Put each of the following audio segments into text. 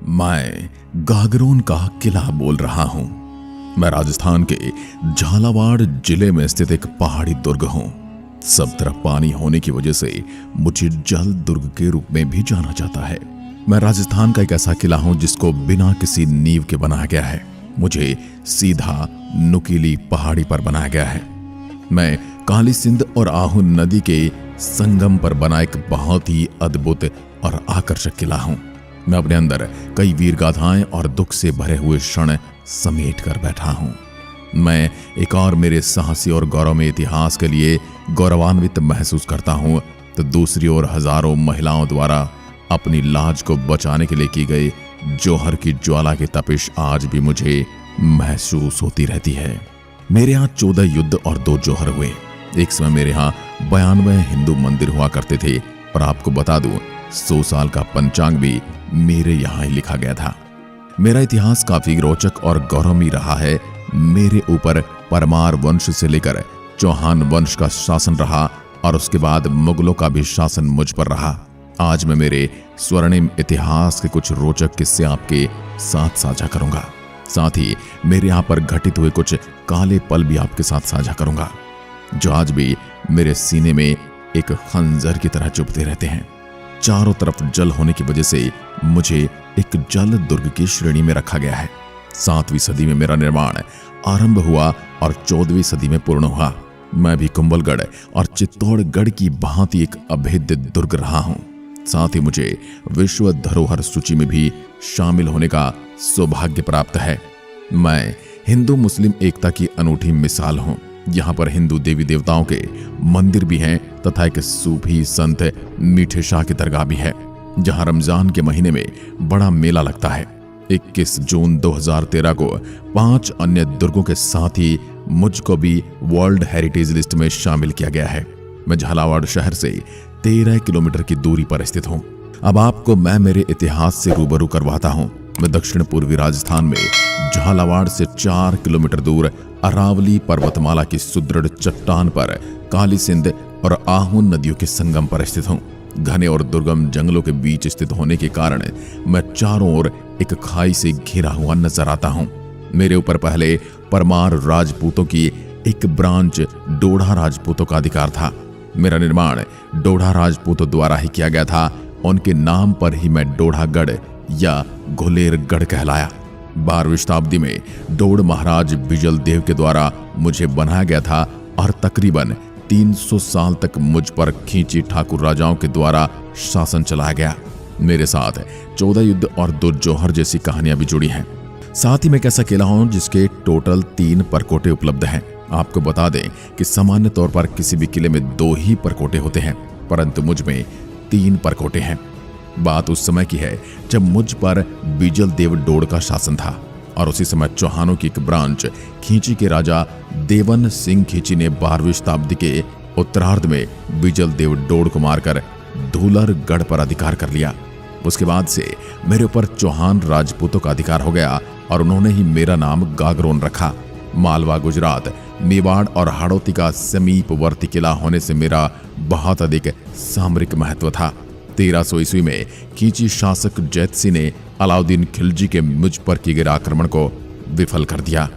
मैं गागरोन का किला बोल रहा हूं। मैं राजस्थान के झालावाड़ जिले में स्थित एक पहाड़ी दुर्ग हूं। सब तरफ पानी होने की वजह से मुझे जल दुर्ग के रूप में भी जाना जाता है। मैं राजस्थान का एक ऐसा किला हूं जिसको बिना किसी नींव के बनाया गया है। मुझे सीधा नुकीली पहाड़ी पर बनाया गया है। मैं काली सिंध और आहू नदी के संगम पर बना एक बहुत ही अद्भुत और आकर्षक किला हूं। मैं अपने अंदर कई वीर गाथाएं और दुख से भरे हुए क्षण समेट कर बैठा हूं। मैं एक और मेरे साहसी और गौरवमय इतिहास के लिए गौरवान्वित महसूस करता हूं, तो दूसरी ओर हजारों महिलाओं द्वारा अपनी लाज को बचाने के लिए की गई जौहर की ज्वाला की तपिश आज भी मुझे महसूस होती रहती है। मेरे यहाँ 14 युद्ध और 2 जौहर हुए। एक समय मेरे यहाँ 92 हिंदू मंदिर हुआ करते थे और आपको बता दूं 100 साल का पंचांग भी मेरे यहाँ ही लिखा गया था। मेरा इतिहास काफी रोचक और गौरवमयी रहा है। मेरे ऊपर परमार वंश से लेकर चौहान वंश का शासन रहा और उसके बाद मुगलों का भी शासन मुझ पर रहा। आज मैं मेरे स्वर्णिम इतिहास के कुछ रोचक किस्से आपके साथ साझा करूंगा। साथ ही मेरे यहाँ पर घटित हुए कुछ काले पल भी आपके साथ साझा करूंगा, जो आज भी मेरे सीने में एक खंजर की तरह चुभते रहते हैं। चारों तरफ जल होने की वजह से मुझे एक जल दुर्ग की श्रेणी में रखा गया है। 7वीं सदी में मेरा निर्माण आरंभ हुआ और 14वीं सदी में पूर्ण हुआ। मैं भी कुंभलगढ़ और चित्तौड़गढ़ की भांति एक अभेद्य दुर्ग रहा हूं। साथ ही मुझे विश्व धरोहर सूची में भी शामिल होने का सौभाग्य प्राप्त है। मैं हिंदू मुस्लिम एकता की अनूठी मिसाल हूं। यहाँ पर हिंदू देवी देवताओं के मंदिर भी हैं तथा एक सूफी संत मीठे शाह की दरगाह भी है, जहाँ रमजान के महीने में बड़ा मेला लगता है। 21 जून 2013 को 5 अन्य दुर्गों के साथ ही मुझको भी वर्ल्ड हेरिटेज लिस्ट में शामिल किया गया है। मैं झालावाड़ शहर से 13 किलोमीटर की दूरी पर स्थित हूँ। अब आपको मैं मेरे इतिहास से रूबरू करवाता हूँ। मैं दक्षिण पूर्वी राजस्थान में झालावाड़ से 4 किलोमीटर दूर अरावली पर्वतमाला की सुदृढ़ चट्टान पर काली सिंध और आहू नदियों के संगम पर स्थित हूँ। घने और दुर्गम जंगलों के बीच स्थित होने के कारण मैं चारों ओर एक खाई से घिरा हुआ नजर आता हूँ। मेरे ऊपर पहले परमार राजपूतों की एक ब्रांच डोढ़ा राजपूतों का अधिकार था। मेरा निर्माण डोढ़ा राजपूतों द्वारा ही किया गया था। उनके नाम पर ही मैं डोढ़ागढ़ या घुलेरगढ़ कहलाया। 12वीं शताब्दी में डोड़ महाराज बिजल देव के द्वारा मुझे बनाया गया था और तकरीबन 300 साल तक मुझ पर खींची ठाकुर राजाओं के द्वारा शासन चलाया गया। मेरे साथ 14 युद्ध और 2 जौहर जैसी कहानियां भी जुड़ी हैं। साथ ही मैं एक ऐसा किला हूं जिसके टोटल 3 परकोटे उपलब्ध हैं। आपको बता दें कि सामान्य तौर पर किसी भी किले में 2 ही परकोटे होते हैं, परंतु मुझ में 3 परकोटे हैं। बात उस समय की है जब मुझ पर बिजल देव डोड़ का शासन था और उसी समय चौहानों की एक ब्रांच खींची के राजा देवन सिंह खींची ने 12वीं शताब्दी के उत्तरार्ध में बिजल देव डोड़ को मारकर धूलरगढ़ पर अधिकार कर लिया। उसके बाद से मेरे ऊपर चौहान राजपूतों का अधिकार हो गया और उन्होंने ही मेरा नाम गागरोन रखा। मालवा, गुजरात, मेवाड़ और हाड़ौती का समीपवर्ती किला होने से मेरा बहुत अधिक सामरिक महत्व था। 1300 ईस्वी में खींची शासक जैतसी ने अलाउद्दीन खिलजी के मुझ पर किए गए आक्रमण को विफल कर दिया।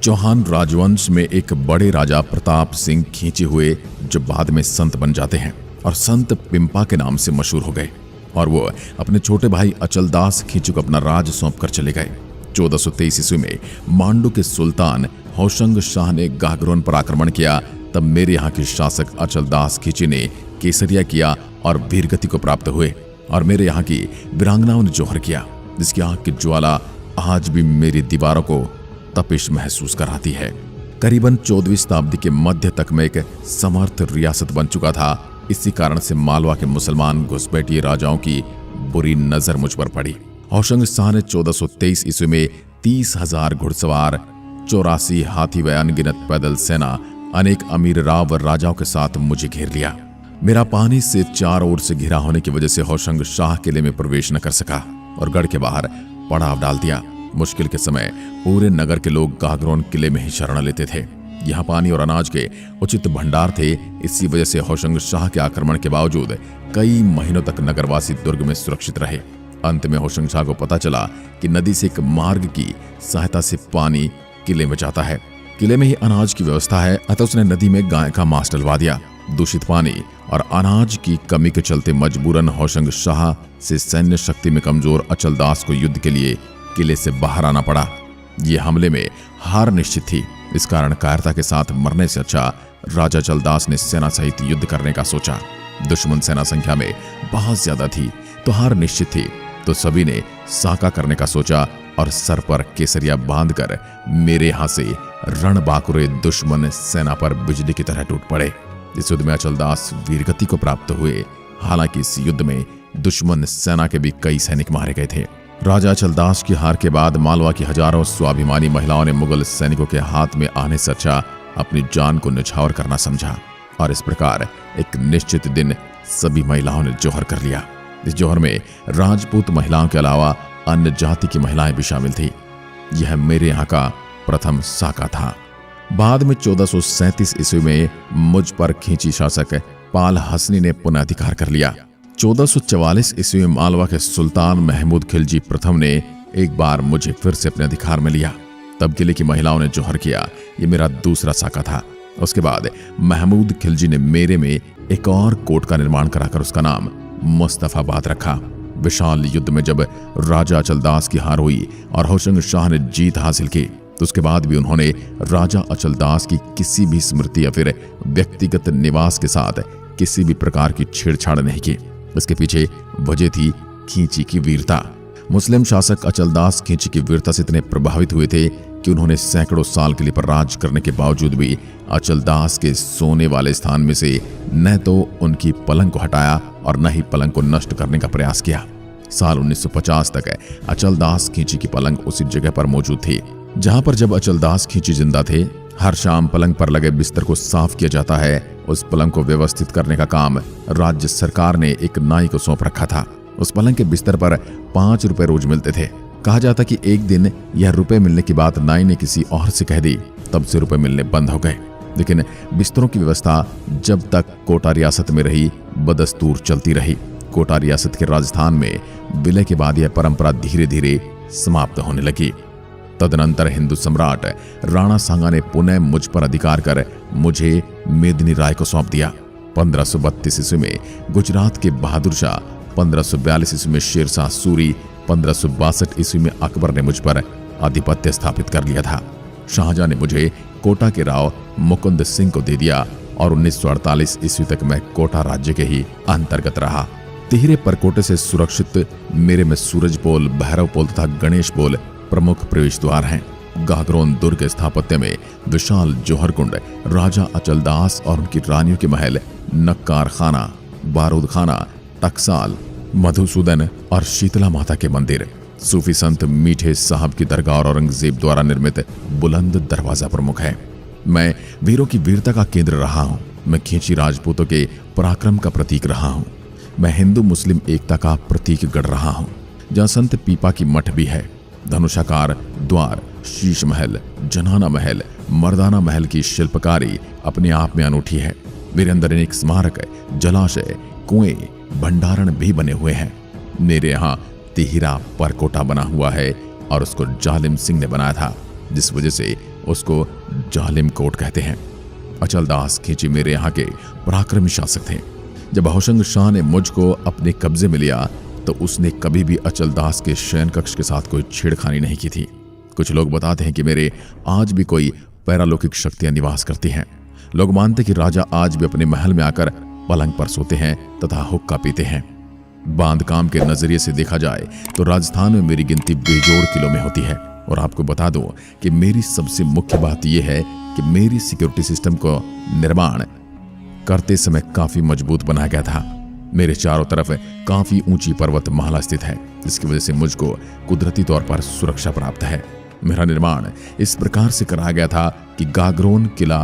चौहान राजवंश में एक बड़े राजा प्रताप सिंह खींचे हुए, जो बाद में संत बन जाते हैं और संत पिंपा के नाम से मशहूर हो गए, और वो अपने छोटे भाई अचलदास खींची को अपना राज सौंप कर चले गए। 1423 ईस्वी में मांडू के सुल्तान होशंग शाह ने गागरोन पर आक्रमण किया। तब मेरे यहाँ के शासक अचलदास खींची ने केसरिया किया और वीरगति को प्राप्त हुए, और मेरे यहाँ की वीरांगनाओं ने जौहर किया, जिसकी आंख की ज्वाला आज भी मेरी दीवारों को तपिश महसूस कराती है। करीबन 14वीं शताब्दी के मध्य तक मैं एक समर्थ रियासत बन चुका था। इसी कारण से मालवा के मुसलमान घुसपैठिए राजाओं की बुरी नजर मुझ पर पड़ी। होशंग शाह ने 1423 ईस्वी में 30,000 घुड़सवार, 84 हाथी व अनगिनत पैदल सेना, अनेक अमीर राव व राजाओं के साथ मुझे घेर लिया। मेरा पानी से चारों ओर से घिरा होने की वजह से होशंग शाह किले में प्रवेश न कर सका और गढ़ के बाहर पड़ाव डाल दिया। मुश्किल के समय पूरे नगर के लोग गागरोन किले में ही शरण लेते थे। यहाँ पानी और अनाज के उचित भंडार थे। इसी वजह से होशंग शाह के आक्रमण के बावजूद कई महीनों तक नगरवासी दुर्ग में सुरक्षित रहे। अंत में होशंग शाह को पता चला कि नदी से एक मार्ग की सहायता से पानी किले में जाता है। किले में ही अनाज की व्यवस्था है, अतः उसने नदी में गाय का मांस डलवा दिया। दूषित पानी और अनाज की कमी के चलते मजबूरन होशंग शाह से सैन्य शक्ति में कमजोर अचलदास को युद्ध के लिए किले से बाहर आना पड़ा। ये हमले में हार निश्चित थी। इस कारण कायरता के साथ मरने से अच्छा राजा अचलदास ने सेना सहित युद्ध करने का सोचा। दुश्मन सेना संख्या में बहुत ज्यादा थी तो हार निश्चित थी, तो सभी ने साका करने का सोचा और सर पर केसरिया बांधकर मेरे यहां से रणबांकुरे दुश्मन सेना पर बिजली की तरह टूट पड़े। इस युद्ध में अचलदास वीरगति को प्राप्त हुए। हालांकि इस युद्ध में दुश्मन सेना के भी कई सैनिक मारे गए थे। राजा अचलदास की हार के बाद मालवा की हजारों स्वाभिमानी महिलाओं ने मुगल सैनिकों के हाथ में आने से अच्छा अपनी जान को निछावर करना समझा और इस प्रकार एक निश्चित दिन सभी महिलाओं ने जौहर कर लिया। इस जौहर में राजपूत महिलाओं के अलावा अन्य जाति की महिलाएं भी शामिल थी। यह मेरे यहाँ का प्रथम साका था। बाद में 1437 ईस्वी में मुझ पर खींची शासक पाल हसनी ने पुनः अधिकार कर लिया। 1444 ईस्वी में मालवा के सुल्तान महमूद खिलजी प्रथम ने एक बार मुझे फिर से अपने अधिकार में लिया। तब किले की महिलाओं ने जौहर किया। ये मेरा दूसरा साका था। उसके बाद महमूद खिलजी ने मेरे में एक और कोट का निर्माण कराकर उसका नाम मुस्तफाबाद रखा। विशाल युद्ध में जब राजा अचलदास की हार हुई और होशंग शाह ने जीत हासिल की, तो उसके बाद भी उन्होंने राजा अचलदास की किसी भी स्मृति या फिर व्यक्तिगत निवास के साथ किसी भी प्रकार की छेड़छाड़ नहीं की। इसके पीछे वजह थी खींची की वीरता। मुस्लिम शासक अचलदास खींची की वीरता से इतने प्रभावित हुए थे कि उन्होंने सैकड़ों साल किले पर राज करने के बावजूद भी अचलदास के सोने वाले स्थान में से न तो उनकी पलंग को हटाया और न ही पलंग को नष्ट करने का प्रयास किया। साल 1950 तक अचलदास खींची की पलंग उसी जगह पर मौजूद थी जहां पर जब अचलदास खींची जिंदा थे। हर शाम पलंग पर लगे बिस्तर को साफ किया जाता है। उस पलंग को व्यवस्थित करने का काम राज्य सरकार ने एक नाई को सौंप रखा था। उस पलंग के बिस्तर पर 5 रुपए रोज मिलते थे। कहा जाता कि एक दिन यह रुपए मिलने की बात नाई ने किसी और से कह दी, तब से रुपए मिलने बंद हो गए। लेकिन बिस्तरों की व्यवस्था जब तक कोटा रियासत में रही बदस्तूर चलती रही। कोटा रियासत के राजस्थान में विलय के बाद यह परंपरा धीरे धीरे समाप्त होने लगी। तदनंतर हिंदू सम्राट राणा सांगा ने पुनः मुझ पर अधिकार कर मुझे मेदिनी राय को सौंप दिया। 1532 ईस्वी में गुजरात के बहादुर शाह, 1542 ईस्वी में शेर शाह सूरी, 1562 ईस्वी में अकबर ने मुझ पर आधिपत्य स्थापित कर लिया था। शाहजहां ने मुझे कोटा के राव मुकुंद सिंह को दे दिया और 1948 ईस्वी तक मैं कोटा राज्य के ही अंतर्गत रहा। तिहरे परकोटे से सुरक्षित मेरे में सूरज पोल, भैरव पोल तथा गणेश पोल प्रमुख प्रवेश द्वार हैं। गागरोन दुर्ग स्थापत्य में विशाल जौहर कुंड, राजा अचलदास और उनकी रानियों के महल, नक्कार खाना, बारूद खाना, टकसाल, मधुसूदन और शीतला माता के मंदिर, सूफी संत मीठे साहब की दरगाह और औरंगजेब द्वारा निर्मित बुलंद दरवाजा प्रमुख है। मैं वीरों की वीरता का केंद्र रहा हूँ। मैं खींची राजपूतों के पराक्रम का प्रतीक रहा हूँ। मैं हिंदू मुस्लिम एकता का प्रतीक गढ़ रहा हूँ। जहाँ संत पीपा की मठ भी है। धनुषाकार द्वार, शीश महल, जनाना महल, मर्दाना महल की शिल्पकारी अपने आप में अनूठी है। मेरे अंदर अनेक स्मारक, जलाशय, कुएं, भंडारण भी बने हुए हैं। मेरे यहाँ तिहिरा परकोटा बना हुआ है और उसको जालिम सिंह ने बनाया था, जिस वजह से उसको जालिम कोट कहते हैं। अचलदास खींची मेरे यहाँ के पराक्रमी शासक थे। जब होशंग शाह ने मुझको अपने कब्जे में लिया तो उसने कभी भी अचलदास के शयन कक्ष के साथ कोई छेड़खानी नहीं की थी। कुछ लोग बताते हैं कि मेरे आज भी कोई पैरालौकिक शक्तियां निवास करती हैं। लोग मानते कि राजा आज भी अपने महल में आकर पलंग पर सोते हैं तथा हुक्का पीते हैं। बांधकाम के नजरिए से देखा जाए तो राजस्थान में मेरी गिनती बेजोड़ किलो में होती है। और आपको बता दूं कि मेरी सबसे मुख्य बात यह है कि मेरी सिक्योरिटी सिस्टम को निर्माण करते समय काफी मजबूत बनाया गया था। मेरे चारों तरफ काफी ऊंची पर्वतमाला स्थित है, जिसकी वजह से मुझको कुदरती तौर पर सुरक्षा प्राप्त है। मेरा निर्माण इस प्रकार से कराया गया था कि गागरोन किला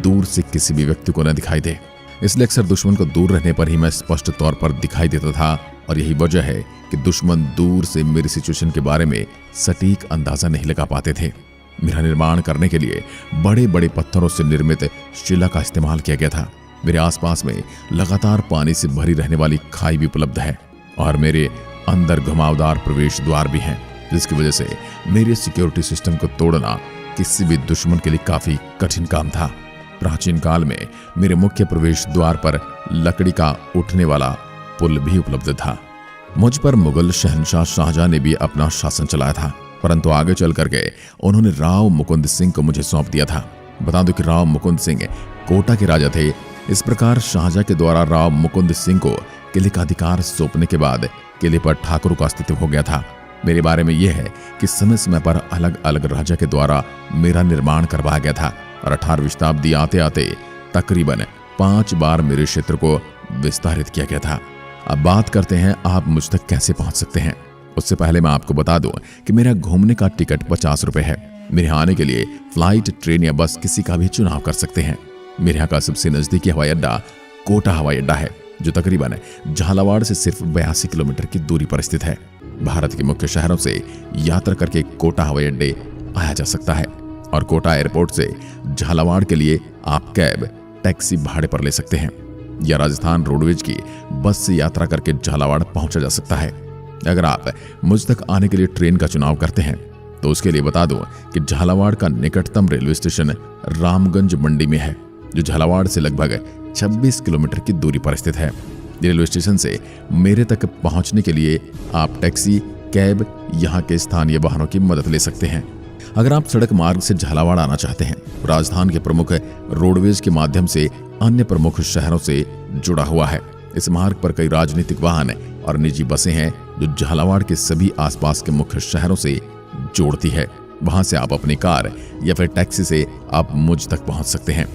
दूर से किसी भी व्यक्ति को न दिखाई दे। इसलिए अक्सर दुश्मन को दूर रहने पर ही मैं स्पष्ट तौर पर दिखाई देता था और यही वजह है कि दुश्मन दूर से मेरी सिचुएशन के बारे में सटीक अंदाजा नहीं लगा पाते थे। मेरा निर्माण करने के लिए बड़े बड़े पत्थरों से निर्मित शिला का इस्तेमाल किया गया था। मेरे आसपास में लगातार पानी से भरी रहने वाली खाई भी उपलब्ध है और मेरे अंदर घुमावदार प्रवेश द्वार भी हैं, जिसकी वजह से मेरे सिक्योरिटी सिस्टम को तोड़ना किसी भी दुश्मन के लिए काफी कठिन काम था। प्राचीन काल में मेरे मुख्य प्रवेश द्वार पर लकड़ी का उठने वाला पुल भी उपलब्ध था। मुझ पर मुगल शहंशाह शाहजहां ने भी अपना शासन चलाया था, परंतु आगे चल करके उन्होंने राव मुकुंद सिंह को मुझे सौंप दिया था। बता दो कि राव मुकुंद सिंह कोटा के राजा थे। इस प्रकार शाहजहां के द्वारा राव मुकुंद सिंह को किले का अधिकार सौंपने के बाद किले पर ठाकुरों का अस्तित्व हो गया था। मेरे बारे में यह है कि समय समय पर अलग अलग राजा के द्वारा मेरा निर्माण करवाया गया था और 18वीं शताब्दी आते आते तकरीबन 5 बार मेरे क्षेत्र को विस्तारित किया गया था। अब बात करते हैं आप मुझ तक कैसे पहुंच सकते हैं। उससे पहले मैं आपको बता दूं कि मेरा घूमने का टिकट 50 रुपए है। मेरे यहाँ आने के लिए फ्लाइट, ट्रेन या बस किसी का भी चुनाव कर सकते हैं। मेरे यहाँ का सबसे नजदीकी हवाई अड्डा कोटा हवाई अड्डा है, जो तकरीबन झालावाड़ से सिर्फ 82 किलोमीटर की दूरी पर स्थित है। भारत के मुख्य शहरों से यात्रा करके कोटा हवाई अड्डे आया जा सकता है और कोटा एयरपोर्ट से झालावाड़ के लिए आप कैब, टैक्सी भाड़े पर ले सकते हैं या राजस्थान रोडवेज की बस से यात्रा करके झालावाड़ पहुंचा जा सकता है। अगर आप मुझ तक आने के लिए ट्रेन का चुनाव करते हैं तो उसके लिए बता दूं कि झालावाड़ का निकटतम रेलवे स्टेशन रामगंज मंडी में है, जो झालावाड़ से लगभग 26 किलोमीटर की दूरी पर स्थित है। रेलवे स्टेशन से मेरे तक पहुंचने के लिए आप टैक्सी, कैब, यहाँ के स्थानीय वाहनों की मदद ले सकते हैं। अगर आप सड़क मार्ग से झालावाड़ आना चाहते हैं, राजस्थान के प्रमुख रोडवेज के माध्यम से अन्य प्रमुख शहरों से जुड़ा हुआ है। इस मार्ग पर कई राजनीतिक वाहन और निजी बसें हैं जो झालावाड़ के सभी आसपास के मुख्य शहरों से जोड़ती है। वहां से आप अपनी कार या फिर टैक्सी से आप मुझ तक पहुंच सकते हैं।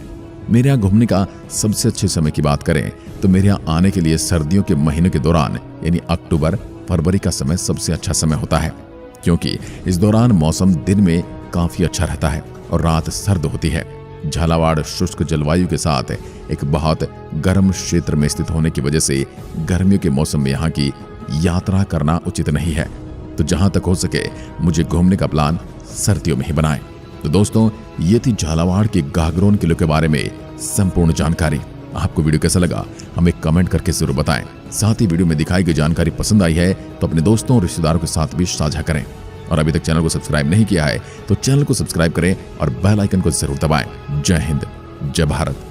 मेरे यहाँ घूमने का सबसे अच्छे समय की बात करें तो मेरे यहाँ आने के लिए सर्दियों के महीनों के दौरान यानी अक्टूबर, फरवरी का समय सबसे अच्छा समय होता है, क्योंकि इस दौरान मौसम दिन में काफी अच्छा रहता है और रात सर्द होती है। झालावाड़ शुष्क जलवायु के साथ एक बहुत गर्म क्षेत्र में स्थित होने की वजह से गर्मियों के मौसम में यहाँ की यात्रा करना उचित नहीं है। तो जहां तक हो सके मुझे घूमने का प्लान सर्दियों में ही बनाएं। तो दोस्तों, ये थी झालावाड़ के गागरोन किले के बारे में संपूर्ण जानकारी। आपको वीडियो कैसा लगा हमें कमेंट करके जरूर बताएं। साथ ही वीडियो में दिखाई गई जानकारी पसंद आई है तो अपने दोस्तों और रिश्तेदारों के साथ भी साझा करें। और अभी तक चैनल को सब्सक्राइब नहीं किया है तो चैनल को सब्सक्राइब करें और बेल आइकन को जरूर दबाएं। जय हिंद, जय भारत।